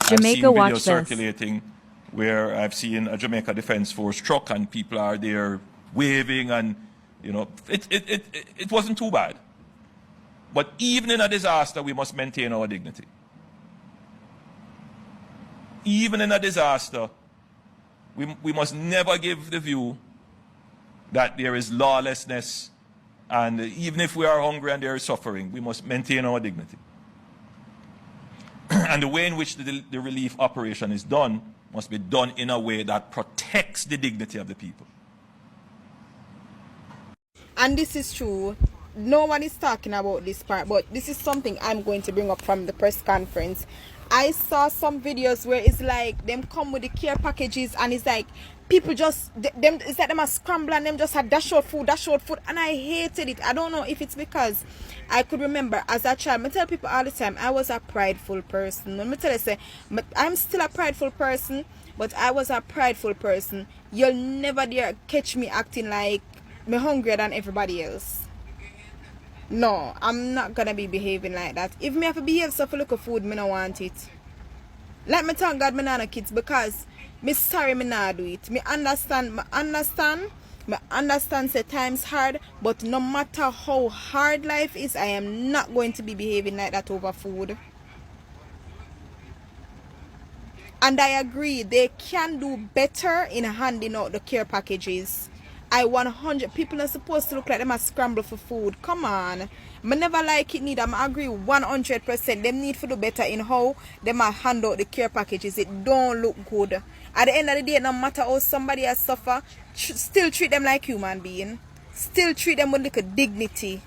Jamaica, I've seen watch videos this. circulating where I've seen a Jamaica Defence Force truck and people are there waving, and you know, it wasn't too bad. But even in a disaster, we must maintain our dignity. Even in a disaster, we must never give the view that there is lawlessness, and even if we are hungry and there is suffering, we must maintain our dignity. And the way in which the relief operation is done must be done in a way that protects the dignity of the people. And this is true. No one is talking about this part, but this is something I'm going to bring up from the press conference. I saw some videos where it's like them come with the care packages, and it's like people just it's like them are scrambling, them just had dash out food, and I hated it. I don't know if it's because I could remember as a child. I tell people all the time I was a prideful person. Let me tell you, say I'm still a prideful person, but I was a prideful person. You'll never dare catch me acting like me hungrier than everybody else. No, I'm not gonna be behaving like that. If me have to behave so for look of food, me no want it. Let me thank God me not no kids, because me sorry me not do it. Me understand say times hard, but no matter how hard life is, I am not going to be behaving like that over food. And I agree, they can do better in handing out the care packages. I 100 people are supposed to look like them are scramble for food. Come on. I never like it neither. I agree 100%. Them need to do better in how them are hand out the care packages. It don't look good. At the end of the day, no matter how somebody has suffered, still treat them like human being. Still treat them with like a dignity.